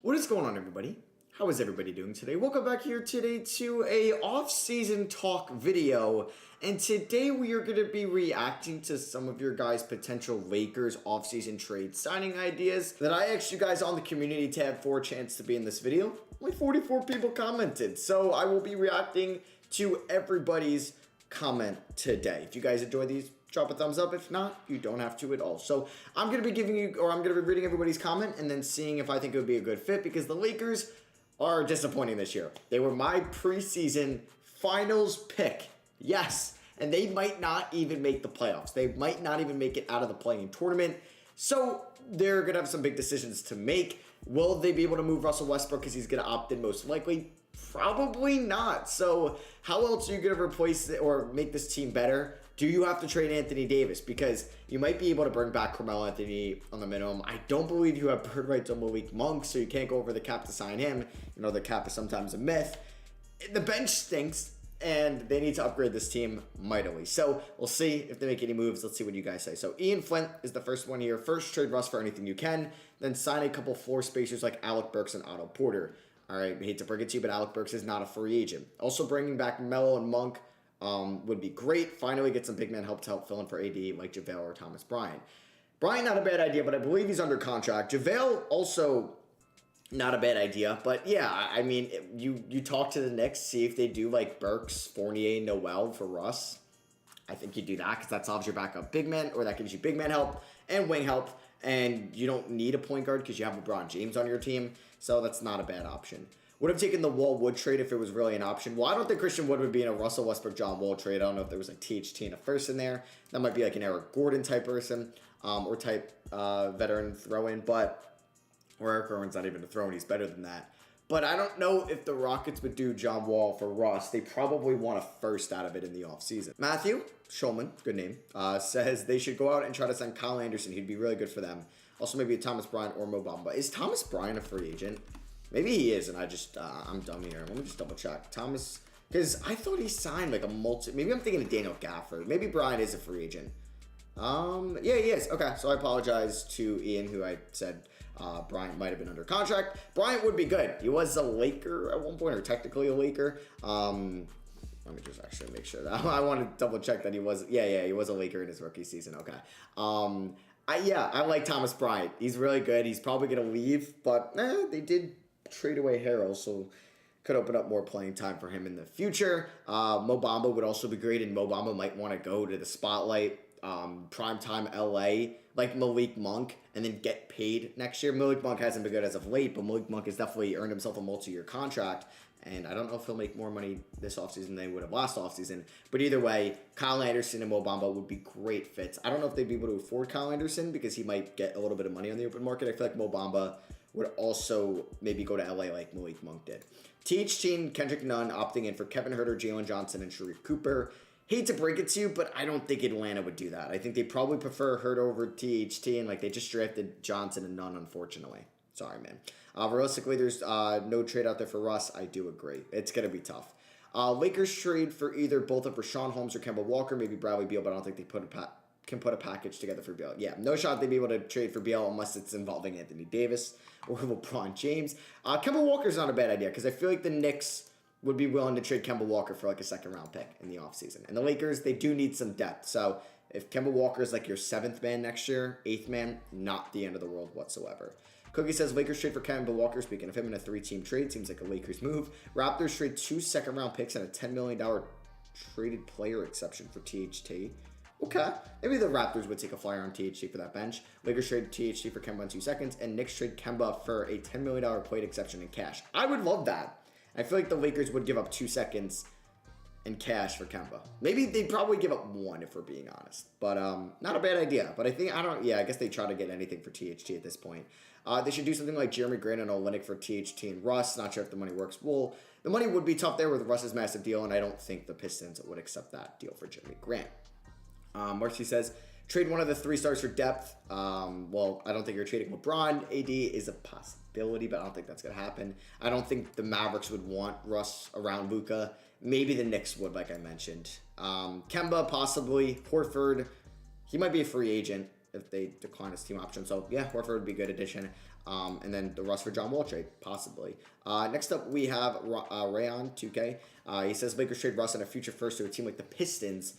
What is going on, everybody? How is everybody doing today? Welcome back here today to a off-season talk video, and today we are going to be reacting to some of your guys' potential Lakers off-season trade signing ideas that I asked you guys on the community tab for a chance to be in this video. Only 44 people commented, so I will be reacting to everybody's comment today. If you guys enjoy these, drop a thumbs up. If not, you don't have to at all. So I'm going to be I'm going to be reading everybody's comment and then seeing if I think it would be a good fit, because the Lakers are disappointing this year. They were my preseason finals pick. Yes. And they might not even make the playoffs. They might not even make it out of the play-in tournament. So they're going to have some big decisions to make. Will they be able to move Russell Westbrook because he's going to opt in most likely? Probably not. So how else are you going to replace it or make this team better? Do you have to trade Anthony Davis? Because you might be able to bring back Carmelo Anthony on the minimum. I don't believe you have bird rights on Malik Monk, so you can't go over the cap to sign him. You know, the cap is sometimes a myth. The bench stinks, and they need to upgrade this team mightily. So we'll see if they make any moves. Let's see what you guys say. So Ian Flint is the first one here. First, trade Russ for anything you can. Then sign a couple floor spacers like Alec Burks and Otto Porter. All right, I hate to break it to you, but Alec Burks is not a free agent. Also, bringing back Melo and Monk would be great. Finally, get some big man help to help fill in for AD like JaVale or Thomas Bryant. Bryant, not a bad idea, but I believe he's under contract. JaVale, also not a bad idea. But yeah, I mean, you talk to the Knicks, see if they do like Burks, Fournier, Noel for Russ. I think you do that because that solves your backup big man, or that gives you big man help and wing help. And you don't need a point guard because you have LeBron James on your team. So that's not a bad option. Would have taken the Wall Wood trade if it was really an option. Well, I don't think Christian Wood would be in a Russell Westbrook John Wall trade. I don't know if there was like THT and a first in there. That might be like an Eric Gordon type person or type veteran throw in. But, or Eric Gordon's not even a throw in. He's better than that. But I don't know if the Rockets would do John Wall for Russ. They probably want a first out of it in the offseason. Matthew Schulman, good name, says they should go out and try to sign Kyle Anderson. He'd be really good for them. Also, maybe a Thomas Bryant or Mo Bamba. Is Thomas Bryant a free agent? Maybe he is, and I'm dumb here. Let me just double check. Thomas, because I thought he signed like a maybe I'm thinking of Daniel Gafford. Maybe Bryant is a free agent. Yeah, he is. Okay, so I apologize to Ian, who I said Bryant might have been under contract. Bryant would be good. He was a Laker at one point, or technically a Laker. Let me just actually make sure that I want to double check that he was. Yeah, he was a Laker in his rookie season. Okay. I like Thomas Bryant. He's really good. He's probably gonna leave, but they did trade away Harrell, so could open up more playing time for him in the future. Mo Bamba would also be great, and Mo Bamba might want to go to the spotlight. Primetime LA like Malik Monk and then get paid next year. Malik Monk hasn't been good as of late, but Malik Monk has definitely earned himself a multi-year contract, and I don't know if he'll make more money this offseason than he would have last offseason. But either way, Kyle Anderson and Mo Bamba would be great fits. I don't know if they'd be able to afford Kyle Anderson because he might get a little bit of money on the open market. I feel like Mo Bamba would also maybe go to LA like Malik Monk did. THT and Kendrick Nunn opting in for Kevin Huerter, Jalen Johnson, and Sharif Cooper. Hate to break it to you, but I don't think Atlanta would do that. I think they probably prefer Hurt over THT, and like they just drafted Johnson and Nunn, unfortunately. Sorry, man. Realistically, there's no trade out there for Russ. I do agree. It's going to be tough. Lakers trade for either both of Rashawn Holmes or Kemba Walker, maybe Bradley Beal, but I don't think they can put a package together for Beal. Yeah, no shot they'd be able to trade for Beal unless it's involving Anthony Davis or LeBron James. Kemba Walker's not a bad idea because I feel like the Knicks would be willing to trade Kemba Walker for like a second-round pick in the offseason. And the Lakers, they do need some depth. So if Kemba Walker is like your 7th man next year, 8th man, not the end of the world whatsoever. Cookie says Lakers trade for Kemba Walker. Speaking of him, in a 3-team trade, seems like a Lakers move. Raptors trade 2 second-round picks and a $10 million traded player exception for THT. Okay. Maybe the Raptors would take a flyer on THT for that bench. Lakers trade THT for Kemba in 2 seconds, and Knicks trade Kemba for a $10 million plate exception in cash. I would love that. I feel like the Lakers would give up 2 seconds in cash for Kemba. Maybe they'd probably give up 1 if we're being honest. But not a bad idea. But I guess they try to get anything for THT at this point. They should do something like Jeremy Grant and Olynyk for THT and Russ. Not sure if the money works. Well, the money would be tough there with Russ's massive deal, and I don't think the Pistons would accept that deal for Jeremy Grant. Marcy says, trade one of the 3 stars for depth. Well, I don't think you're trading LeBron. AD is a possibility, but I don't think that's going to happen. I don't think the Mavericks would want Russ around Luka. Maybe the Knicks would, like I mentioned. Kemba, possibly. Horford, he might be a free agent if they decline his team option. So, yeah, Horford would be a good addition. And then the Russ for John Wall trade, possibly. Next up, we have Rayon 2K. He says Lakers trade Russ and a future first to a team like the Pistons.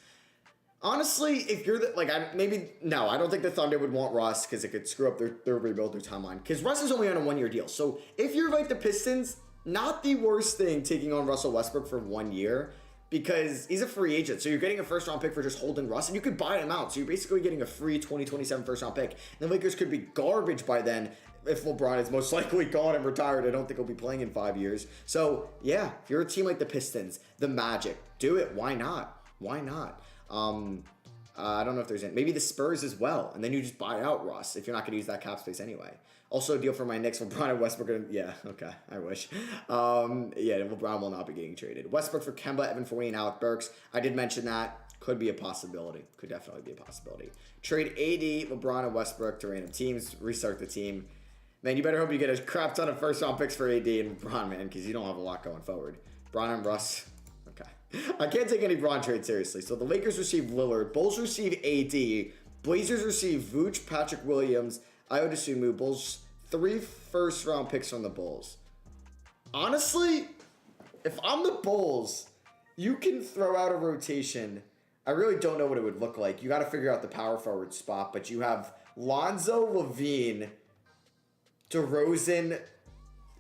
Honestly, if you're I don't think the Thunder would want Russ because it could screw up their rebuild, their timeline. Because Russ is only on a 1-year deal. So if you're like the Pistons, not the worst thing taking on Russell Westbrook for 1 year because he's a free agent. So you're getting a first-round pick for just holding Russ, and you could buy him out. So you're basically getting a free 2027 first-round pick. And the Lakers could be garbage by then if LeBron is most likely gone and retired. I don't think he'll be playing in 5 years. So, yeah, if you're a team like the Pistons, the Magic, do it. Why not? Why not? I don't know if there's any. Maybe the Spurs as well. And then you just buy out Russ if you're not going to use that cap space anyway. Also, a deal for my Knicks. LeBron and Westbrook. Yeah, okay. I wish. LeBron will not be getting traded. Westbrook for Kemba, Evan Fournier, and Alec Burks. I did mention that. Could be a possibility. Could definitely be a possibility. Trade AD, LeBron, and Westbrook to random teams. Restart the team. Man, you better hope you get a crap ton of first-round picks for AD and LeBron, man, because you don't have a lot going forward. Bron and Russ. I can't take any Bron trade seriously. So the Lakers receive Lillard. Bulls receive AD. Blazers receive Vooch, Patrick Williams, Ayo Dosunmu. Bulls 3 first-round picks from the Bulls. Honestly, if I'm the Bulls, you can throw out a rotation. I really don't know what it would look like. You got to figure out the power forward spot. But you have Lonzo, Levine, DeRozan,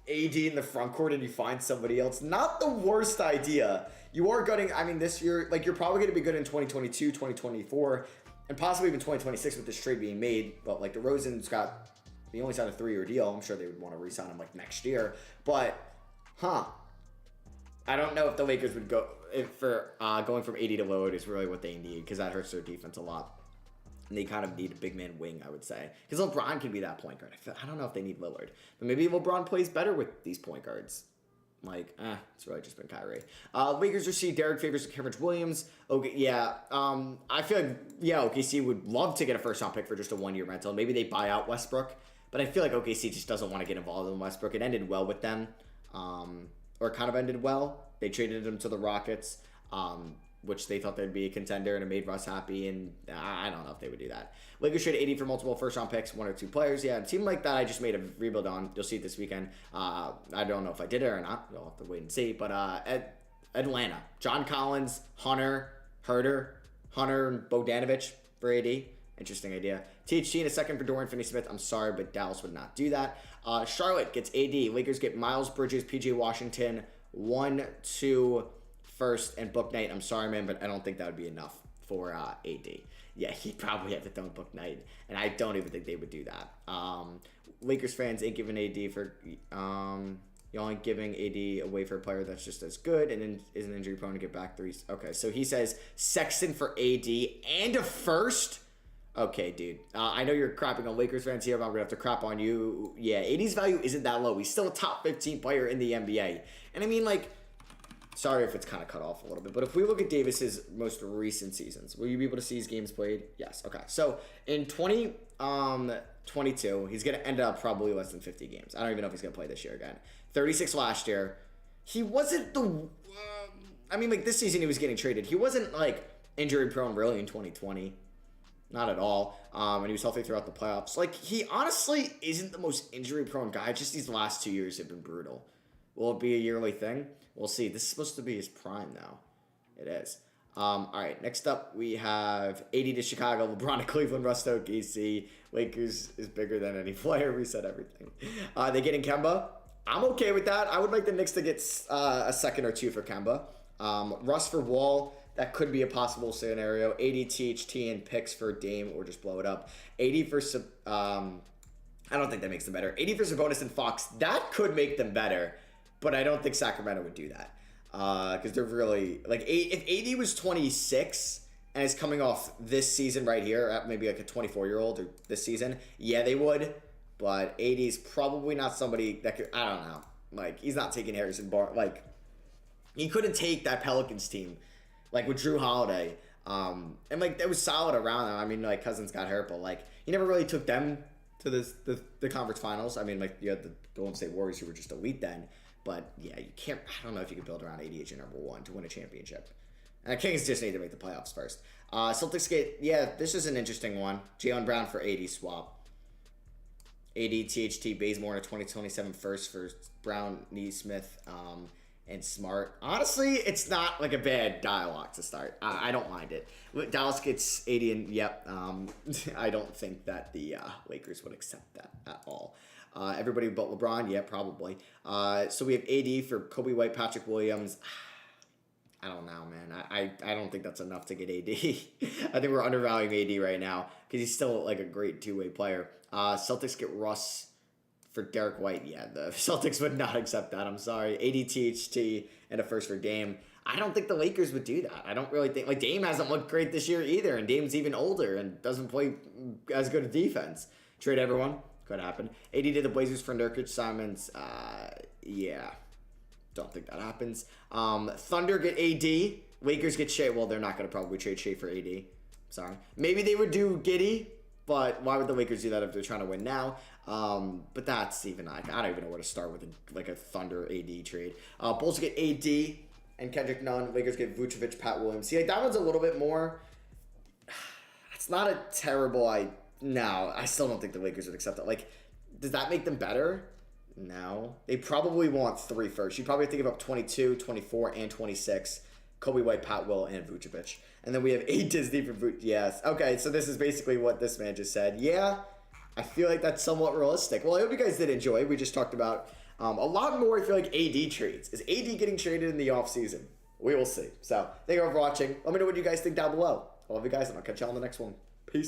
AD in the front court, and you find somebody else. Not the worst idea. You are gutting, this year, you're probably going to be good in 2022, 2024, and possibly even 2026 with this trade being made. But, DeRozan's he only signed a 3-year deal. I'm sure they would want to re-sign him, next year. But, I don't know if the Lakers would go, going from AD to Lillard is really what they need, because that hurts their defense a lot. And they kind of need a big man wing, I would say. Because LeBron can be that point guard. I don't know if they need Lillard. But maybe LeBron plays better with these point guards. It's really just been Kyrie. Lakers receive Derek Favors and Kevin Williams. Okay, yeah. I feel like, OKC would love to get a first-round pick for just a 1-year rental. Maybe they buy out Westbrook. But I feel like OKC just doesn't want to get involved in Westbrook. It ended well with them. Or kind of ended well. They traded him to the Rockets. Which they thought they'd be a contender, and it made Russ happy, and I don't know if they would do that. Lakers trade AD for multiple first-round picks, 1 or 2 players. Yeah, a team like that I just made a rebuild on. You'll see it this weekend. I don't know if I did it or not. You'll have to wait and see. But Atlanta, John Collins, Hunter, and Bogdanovich for AD. Interesting idea. THT in a second for Dorian Finney-Smith. I'm sorry, but Dallas would not do that. Charlotte gets AD. Lakers get Miles Bridges, PJ Washington, 1, 2... first, and Book Knight. I'm sorry, man, but I don't think that would be enough for AD. Yeah, he'd probably have to throw Book Knight, and I don't even think they would do that. Lakers fans ain't giving AD for... you're only giving AD away for a player that's just as good and isn't injury prone to get back 3. Okay, so he says Sexton for AD and a first? Okay, dude. I know you're crapping on Lakers fans here, but I'm going to have to crap on you. Yeah, AD's value isn't that low. He's still a top 15 player in the NBA. And sorry if it's kind of cut off a little bit, but if we look at Davis's most recent seasons, will you be able to see his games played? Yes. Okay. So in 2022, he's going to end up probably less than 50 games. I don't even know if he's going to play this year again. 36 last year. He wasn't this season he was getting traded. He wasn't injury prone really in 2020. Not at all. And he was healthy throughout the playoffs. He honestly isn't the most injury prone guy. Just these last 2 years have been brutal. Will it be a yearly thing? We'll see. This is supposed to be his prime now. It is. All right, next up we have AD to Chicago, LeBron to Cleveland, Russ to OKC. Lakers is bigger than any player. We said everything. They getting Kemba. I'm okay with that. I would like the Knicks to get a second or 2 for Kemba. Russ for Wall. That could be a possible scenario. AD, THT, and picks for Dame, or just blow it up. AD for... I don't think that makes them better. AD for Sabonis and Fox. That could make them better. But I don't think Sacramento would do that. Because they're really... if AD was 26 and is coming off this season right here, at maybe a 24-year-old or this season, yeah, they would. But AD's probably not somebody that could... I don't know. He's not taking Harrison Barnes. He couldn't take that Pelicans team. With Drew Holiday. And, it was solid around them. Cousins got hurt, but, he never really took them to the conference finals. You had the Golden State Warriors who were just elite then. But, yeah, you can't... I don't know if you can build around AD as your number 1 to win a championship. And the Kings just need to make the playoffs first. Celtics get... Yeah, this is an interesting one. Jaylen Brown for AD swap. AD, THT, Bazemore, and a 2027 first for Brown, Neesmith, and Smart. Honestly, it's not like a bad dialogue to start. I don't mind it. Dallas gets 80, and yep, I don't think that the Lakers would accept that at all. Everybody but LeBron, yeah, probably. So we have AD for Kobe White, Patrick Williams. I don't know, man. I don't think that's enough to get AD. I think we're undervaluing AD right now because he's still like a great two-way player. Celtics get Russ for Derek White. Yeah, the Celtics would not accept that. I'm sorry. AD, THT, and a first for Dame. I don't think the Lakers would do that. I don't really think... Like, Dame hasn't looked great this year either, and Dame's even older and doesn't play as good a defense. Trade everyone. Could happen. AD to the Blazers for Nurkic, Simons. Yeah. Don't think that happens. Thunder get AD. Lakers get Shea. Well, they're not going to probably trade Shea for AD. Sorry. Maybe they would do Giddey, but why would the Lakers do that if they're trying to win now? But that's even... I don't even know where to start with a Thunder AD trade. Bulls get AD and Kendrick Nunn. Lakers get Vucevic, Pat Williams. See, like, that one's a little bit more... It's not a terrible... No, I still don't think the Lakers would accept that. Like, does that make them better? No. They probably want 3 first. You probably have to give up 22, 24, and 26. Kobe White, Pat Will, and Vucevic. And then we have 8 Disney for Vucevic. Yes. Okay, so this is basically what this man just said. Yeah, I feel like that's somewhat realistic. Well, I hope you guys did enjoy. We just talked about a lot more, I feel like, AD trades. Is AD getting traded in the offseason? We will see. So, thank you all for watching. Let me know what you guys think down below. I love you guys, and I'll catch you on the next one. Peace.